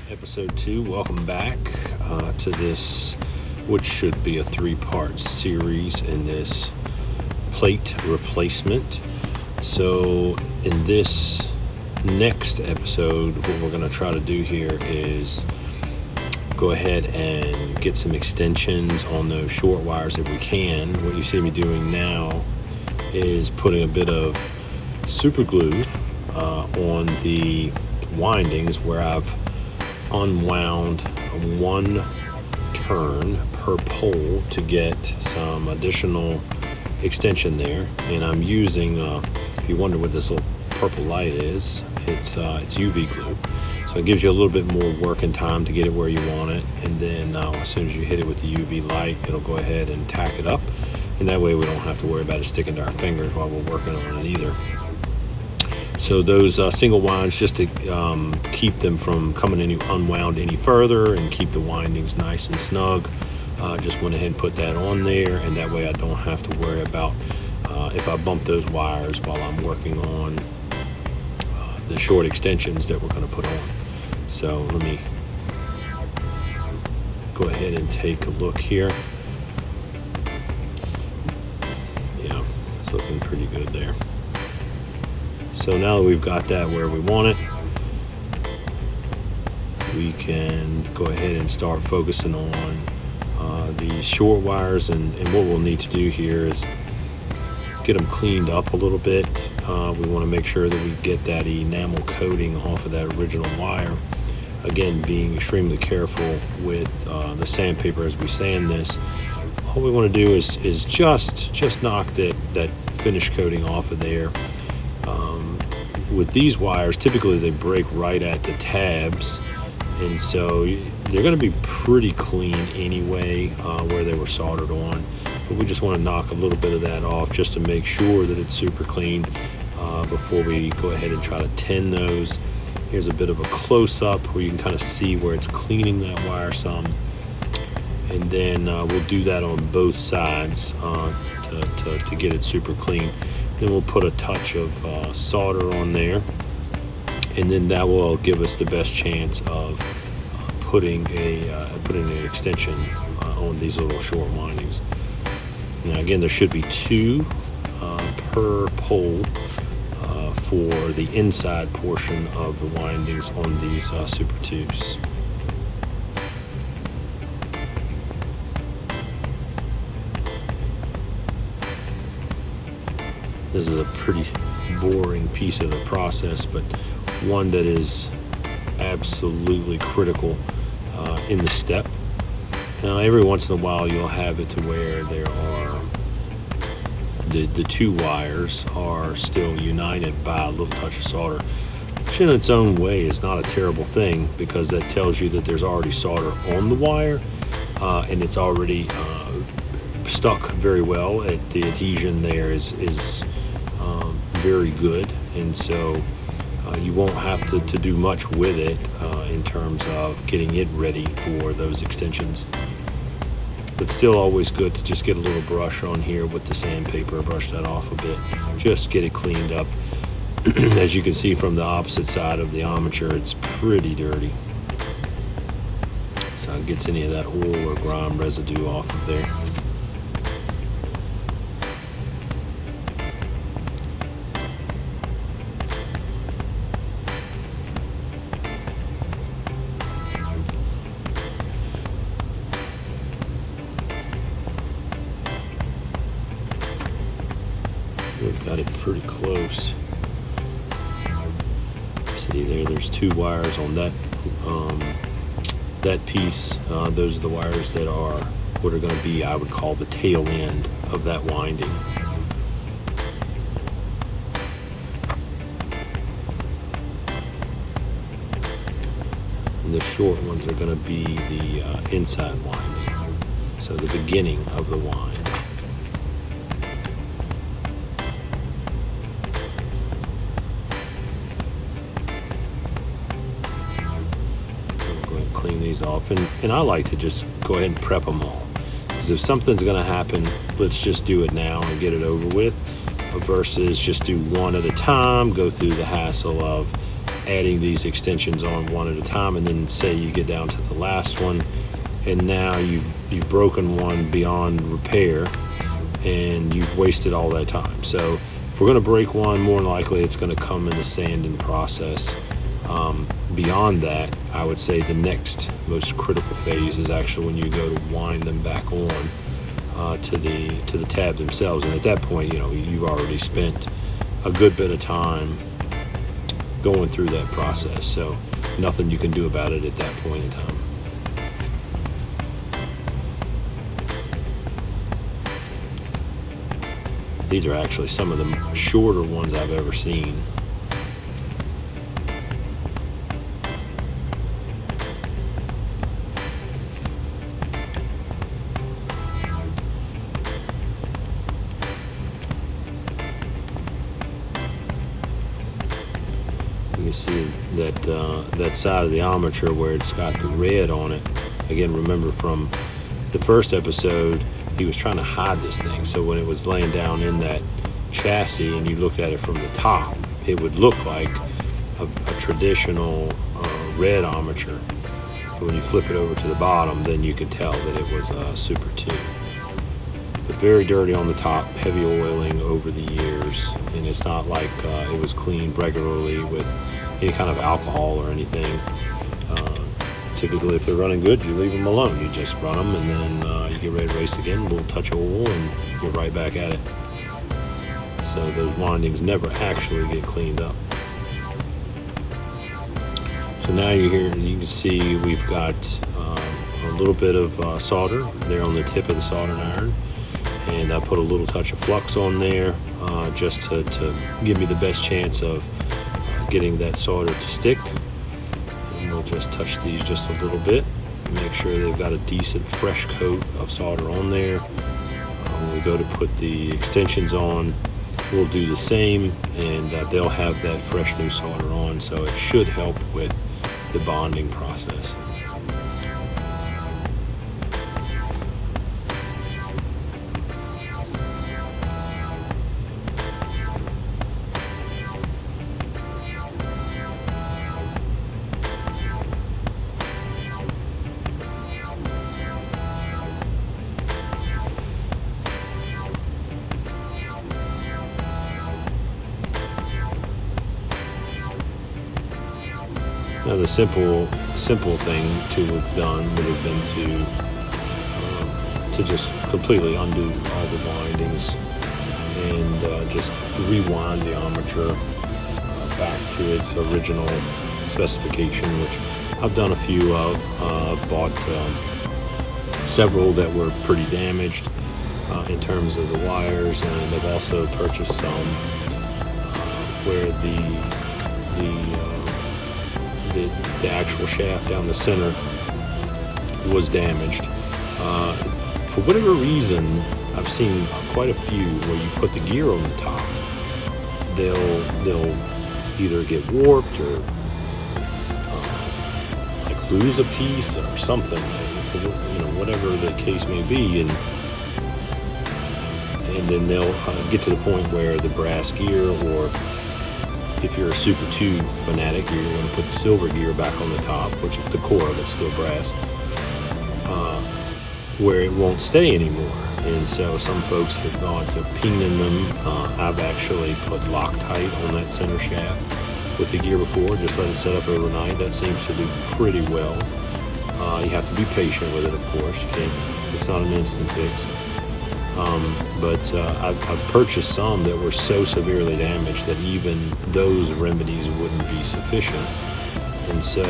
Episode 2. Welcome back to this, which should be a 3-part series in this plate replacement. So in this next episode, what we're going to try to do here is go ahead and get some extensions on those short wires if we can. What you see me doing now is putting a bit of super glue on the windings where I've unwound one turn per pole to get some additional extension there. And I'm using, if you wonder what this little purple light is, it's UV glue. So it gives you a little bit more working time to get it where you want it. And then as soon as you hit it with the UV light, it'll go ahead and tack it up. And that way we don't have to worry about it sticking to our fingers while we're working on it either. So those single winds, just to keep them from coming unwound any further and keep the windings nice and snug, just went ahead and put that on there, and that way I don't have to worry about if I bump those wires while I'm working on the short extensions that we're going to put on. So let me go ahead and take a look here. Yeah, it's looking pretty good there. So now that we've got that where we want it, we can go ahead and start focusing on the short wires. And what we'll need to do here is get them cleaned up a little bit. We want to make sure that we get that enamel coating off of that original wire. Again, being extremely careful with the sandpaper as we sand this. All we want to do is just knock that finish coating off of there. With these wires, typically they break right at the tabs, and so they're going to be pretty clean anyway where they were soldered on, but we just want to knock a little bit of that off just to make sure that it's super clean before we go ahead and try to tin those. Here's a bit of a close-up where you can kind of see where it's cleaning that wire some, and then we'll do that on both sides to get it super clean. Then we'll put a touch of solder on there, and then that will give us the best chance of putting an extension on these little short windings. Now again, there should be 2 per pole for the inside portion of the windings on these Super 2s. This is a pretty boring piece of the process, but one that is absolutely critical in the step. Now, every once in a while, you'll have it to where there are the 2 wires are still united by a little touch of solder, which in its own way is not a terrible thing, because that tells you that there's already solder on the wire and it's already stuck very well. The adhesion there is very good, and so you won't have to do much with it in terms of getting it ready for those extensions. But still always good to just get a little brush on here with the sandpaper, brush that off a bit, just get it cleaned up. As you can see from the opposite side of the armature, it's pretty dirty, so it gets any of that oil or grime residue off of there. We've got it pretty close. See there's 2 wires on that piece. Those are the wires that are what are going to be, I would call, the tail end of that winding. And the short ones are going to be the inside winding, so the beginning of the wind. Clean these off, and I like to just go ahead and prep them all, because if something's going to happen, let's just do it now and get it over with, versus just do one at a time, go through the hassle of adding these extensions on one at a time, and then say you get down to the last one, and now you've broken one beyond repair, and you've wasted all that time. So if we're going to break one, more than likely it's going to come in the sanding process. Beyond that, I would say the next most critical phase is actually when you go to wind them back on to the tabs themselves, and at that point, you know, you've already spent a good bit of time going through that process. So nothing you can do about it at that point in time. These are actually some of the shorter ones I've ever seen. You can see that that side of the armature where it's got the red on it. Again, remember from the first episode, he was trying to hide this thing. So when it was laying down in that chassis and you looked at it from the top, it would look like a traditional red armature. But when you flip it over to the bottom, then you could tell that it was a Super 2. But very dirty on the top, heavy oiling over the years, and it's not like it was cleaned regularly with any kind of alcohol or anything. Typically, if they're running good, you leave them alone. You just run them, and then you get ready to race again, a little touch of oil, and you're right back at it. So those windings never actually get cleaned up. So now you're here, you can see we've got a little bit of solder there on the tip of the soldering iron, and I put a little touch of flux on there just to give me the best chance of getting that solder to stick. And we'll just touch these just a little bit, make sure they've got a decent fresh coat of solder on there. When we go to put the extensions on, we'll do the same, and they'll have that fresh new solder on, so it should help with the bonding process. Now the simple thing to have done would have been to just completely undo all the windings and just rewind the armature back to its original specification, which I've done a few of. I've bought several that were pretty damaged in terms of the wires, and I've also purchased some where the actual shaft down the center was damaged. For whatever reason, I've seen quite a few where you put the gear on the top, they'll either get warped or like lose a piece or something, you know, whatever the case may be, and then they'll get to the point where the brass gear, or if you're a Super 2 fanatic, you're going to put the silver gear back on the top, which is the core of it's still brass, where it won't stay anymore. And so some folks have gone to peening them. I've actually put Loctite on that center shaft with the gear before, just let it set up overnight. That seems to do pretty well. You have to be patient with it, of course. You can't, it's not an instant fix. But I've purchased some that were so severely damaged that even those remedies wouldn't be sufficient. And so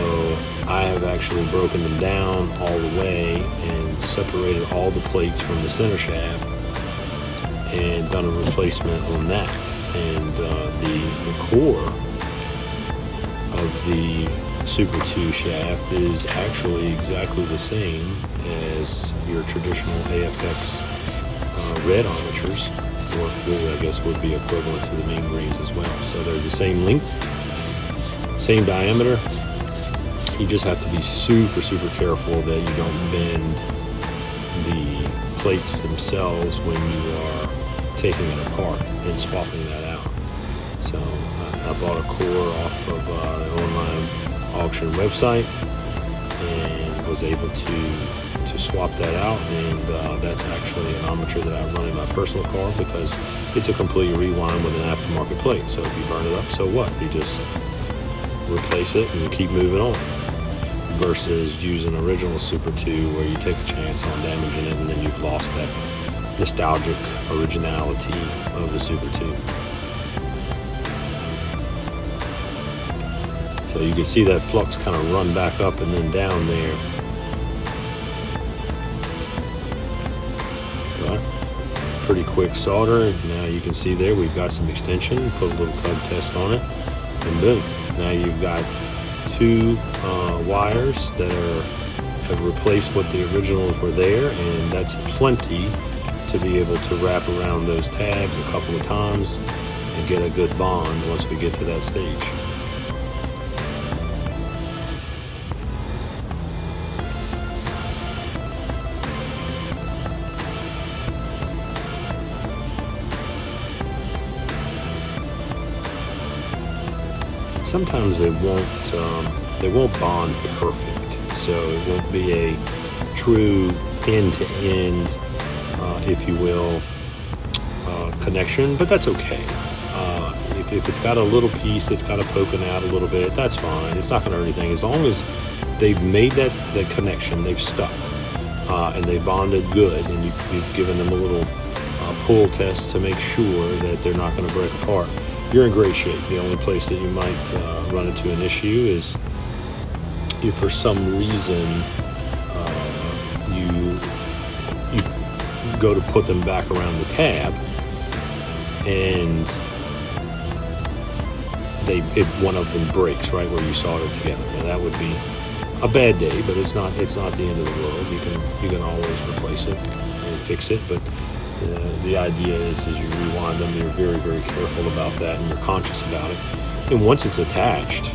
I have actually broken them down all the way and separated all the plates from the center shaft and done a replacement on that. And the core of the Super 2 shaft is actually exactly the same as your traditional AFX red armatures, or I guess would be equivalent to the main greens as well. So they're the same length, same diameter. You just have to be super careful that you don't bend the plates themselves when you are taking it apart and swapping that out. So I bought a core off of an online auction website and was able to swap that out, and that's actually an armature that I run in my personal car because it's a complete rewind with an aftermarket plate. So if you burn it up, so what? You just replace it and keep moving on, versus using original Super 2 where you take a chance on damaging it and then you've lost that nostalgic originality of the Super 2. So you can see that flux kind of run back up and then down there. But pretty quick solder. Now you can see there we've got some extension. Put a little tug test on it, and boom. Now you've got two wires that have replaced what the originals were there, and that's plenty to be able to wrap around those tabs a couple of times and get a good bond once we get to that stage. Sometimes they won't bond perfect, so it won't be a true end-to-end, if you will, connection, but that's okay. If it's got a little piece that's kind of poking out a little bit, that's fine. It's not going to hurt anything as long as they've made that connection, they've stuck, and they bonded good, and you've given them a little pull test to make sure that they're not going to break apart. You're in great shape. The only place that you might run into an issue is if for some reason you go to put them back around the tab and one of them breaks right where you soldered together. Now that would be a bad day, but it's not the end of the world. You can always replace it and fix it, but the idea is as you rewind them, you're very, very careful about that and you're conscious about it. And once it's attached,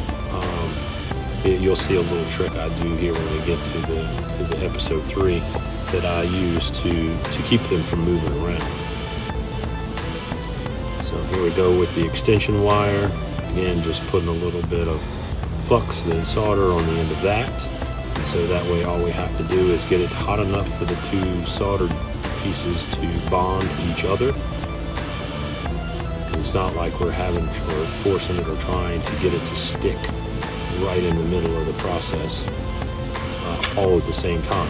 you'll see a little trick I do here when we get to the episode 3 that I use to keep them from moving around. So here we go with the extension wire. Again, just putting a little bit of flux then solder on the end of that. And so that way all we have to do is get it hot enough for the two soldered pieces to bond each other. And it's not like we're forcing it or trying to get it to stick right in the middle of the process all at the same time.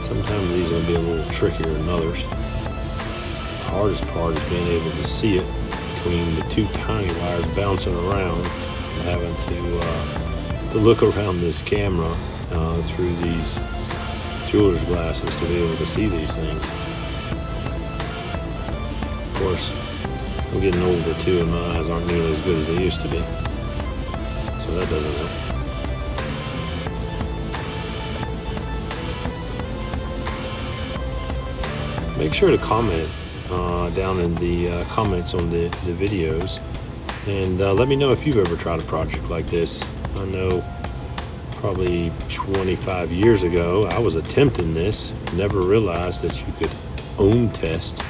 Sometimes these will be a little trickier than others. The hardest part is being able to see it between the two tiny wires bouncing around and having to look around this camera through these jeweler's glasses to be able to see these things. Of course, I'm getting older too and my eyes aren't nearly as good as they used to be. So that doesn't help. Make sure to comment down in the comments on the videos, and let me know if you've ever tried a project like this. I know probably 25 years ago I was attempting this, never realized that you could ohm test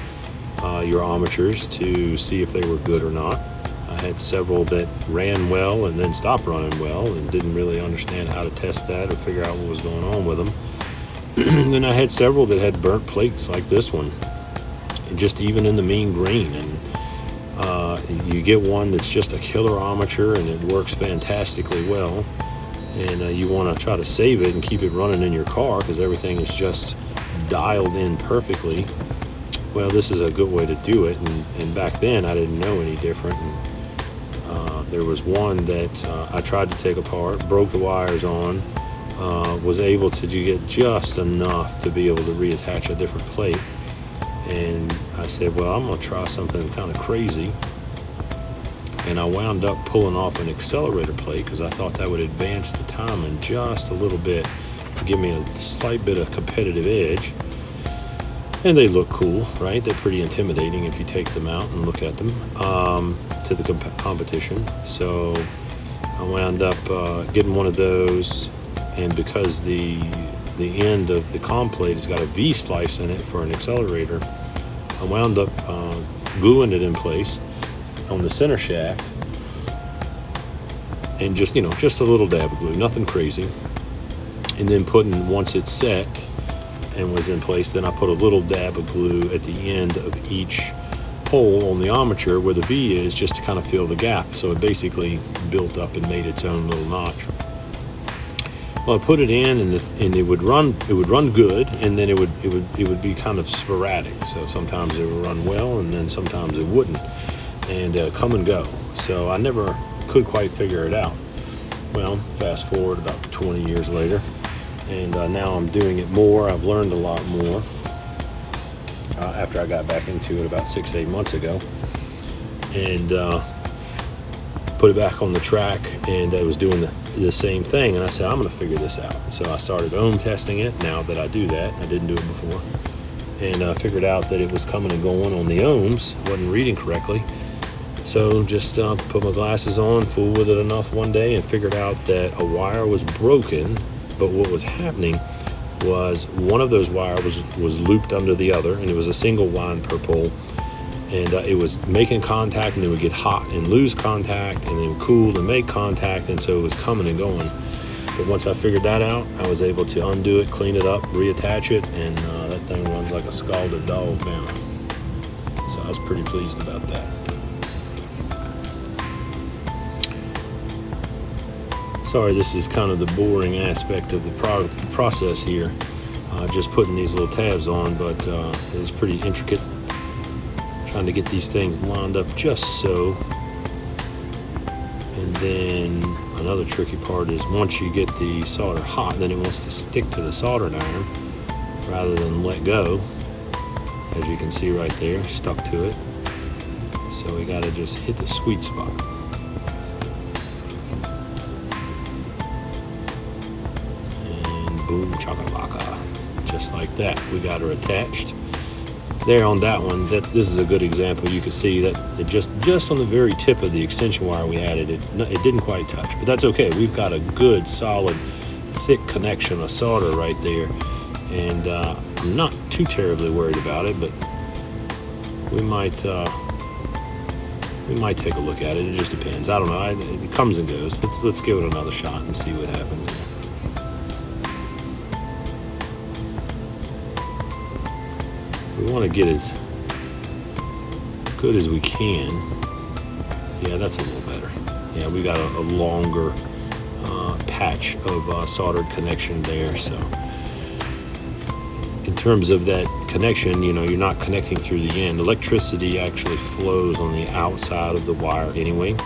your armatures to see if they were good or not. I had several that ran well and then stopped running well and didn't really understand how to test that or figure out what was going on with them. Then I had several that had burnt plates like this one, and just even in the mean green. And you get one that's just a killer armature and it works fantastically well, and you want to try to save it and keep it running in your car because everything is just dialed in perfectly. Well, this is a good way to do it, and back then I didn't know any different. And there was one that I tried to take apart, broke the wires on, was able to get just enough to be able to reattach a different plate. And I said, well, I'm going to try something kind of crazy. And I wound up pulling off an accelerator plate because I thought that would advance the timing just a little bit, give me a slight bit of competitive edge. And they look cool, right? They're pretty intimidating if you take them out and look at them to the competition. So I wound up getting one of those, and because the end of the comm plate has got a V slice in it for an accelerator, I wound up gluing it in place on the center shaft, and just a little dab of glue, nothing crazy. And then once it's set and was in place, then I put a little dab of glue at the end of each hole on the armature where the V is, just to kind of fill the gap. So it basically built up and made its own little notch. Well, I put it in, and it would run good, and then it would be kind of sporadic. So sometimes it would run well, and then sometimes it wouldn't, and come and go. So I never could quite figure it out. Well, fast forward about 20 years later, and now I'm doing it more. I've learned a lot more after I got back into it about 6-8 months ago, and put it back on the track, and I was doing the same thing, and I said, I'm going to figure this out. So I started ohm testing it. Now that I do that, I didn't do it before, and I figured out that it was coming and going on the ohms, wasn't reading correctly. So just put my glasses on, fooled with it enough one day, and figured out that a wire was broken. But what was happening was one of those wires was looped under the other, and it was a single wind per pole, and it was making contact, and it would get hot and lose contact, and then cool and make contact, and so it was coming and going. But once I figured that out, I was able to undo it, clean it up, reattach it, and that thing runs like a scalded dog now. So I was pretty pleased about that. Sorry, this is kind of the boring aspect of the process here, just putting these little tabs on, but it's pretty intricate, trying to get these things lined up just so. And then another tricky part is once you get the solder hot, then it wants to stick to the soldering iron rather than let go. As you can see right there, stuck to it. So we got to just hit the sweet spot. Boom chakalaka, just like that. We got her attached there on that one. This is a good example. You can see that it just on the very tip of the extension wire we added it didn't quite touch, but that's okay. We've got a good solid thick connection of solder right there, and I'm not too terribly worried about it, but we might take a look at it. It just depends. I don't know. It comes and goes. Let's give it another shot and see what happens. We want to get as good as we can. Yeah, that's a little better. Yeah, we got a longer patch of soldered connection there. So in terms of that connection, you're not connecting through the end. Electricity actually flows on the outside of the wire anyway.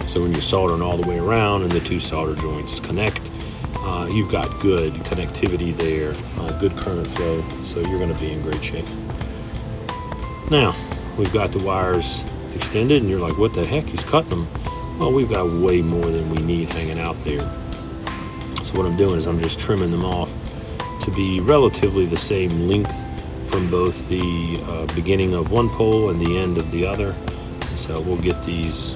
So when you're soldering all the way around and the two solder joints connect, you've got good connectivity there, good current flow, so you're going to be in great shape. Now, we've got the wires extended, and you're like, what the heck, he's cutting them. Well, we've got way more than we need hanging out there. So what I'm doing is I'm just trimming them off to be relatively the same length from both the beginning of one pole and the end of the other. And so we'll get these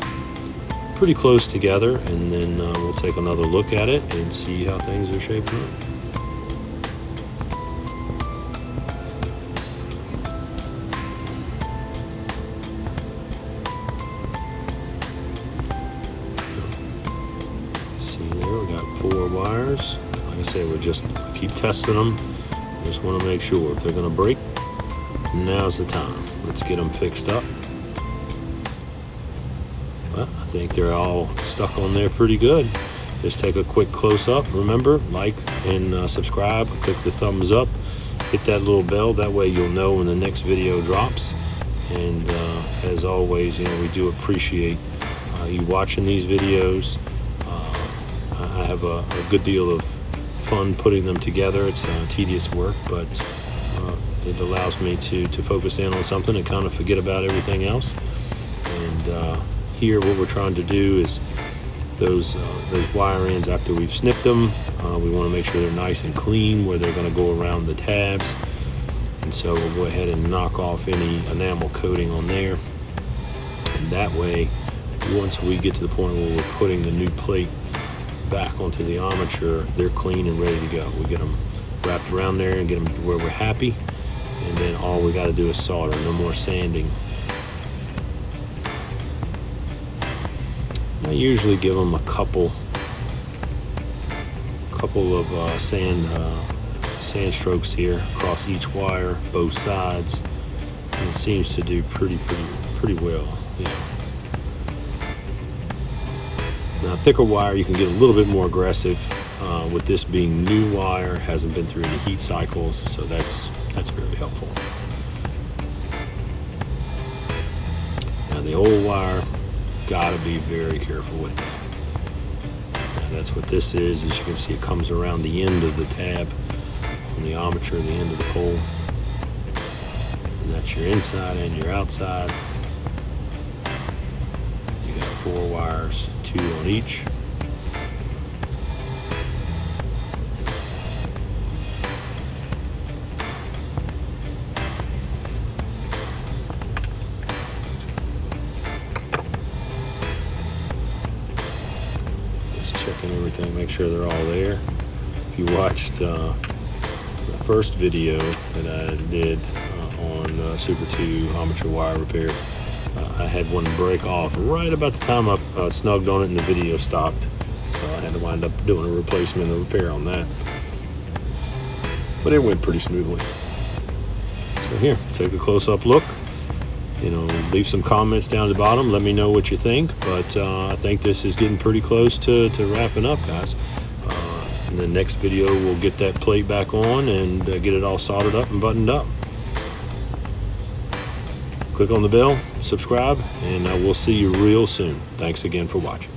pretty close together, and then we'll take another look at it and see how things are shaping up. See there, we got 4 wires. Like I say, we just keep testing them. Just want to make sure if they're going to break, now's the time. Let's get them fixed up. Well, I think they're all stuck on there pretty good. Just take a quick close-up. Remember, like and subscribe. Click the thumbs up. Hit that little bell. That way you'll know when the next video drops. And as always, we do appreciate you watching these videos. I have a good deal of fun putting them together. It's tedious work, but it allows me to focus in on something and kind of forget about everything else. And here what we're trying to do is those wire ends, after we've snipped them, we want to make sure they're nice and clean where they're going to go around the tabs. And so we'll go ahead and knock off any enamel coating on there. And that way, once we get to the point where we're putting the new plate back onto the armature, they're clean and ready to go. We get them wrapped around there and get them to where we're happy, and then all we got to do is solder. No more sanding. I usually give them a couple of sand strokes here across each wire, both sides, and it seems to do pretty well. Yeah. Now, thicker wire, you can get a little bit more aggressive. With this being new wire, hasn't been through any heat cycles, so that's very helpful. Now, the old wire, gotta be very careful with that. Now, that's what this is. As you can see, it comes around the end of the tab on the armature, the end of the pole, and that's your inside and your outside. You got 4 wires, 2 on each. Checking everything, make sure they're all there. If you watched the first video that I did on Super 2 armature wire repair, I had one break off right about the time I snugged on it and the video stopped. So I had to wind up doing a replacement and repair on that. But it went pretty smoothly. So here, take a close-up look. You know, leave some comments down at the bottom. Let me know what you think. But I think this is getting pretty close to wrapping up, guys. In the next video, we'll get that plate back on and get it all soldered up and buttoned up. Click on the bell, subscribe, and we'll see you real soon. Thanks again for watching.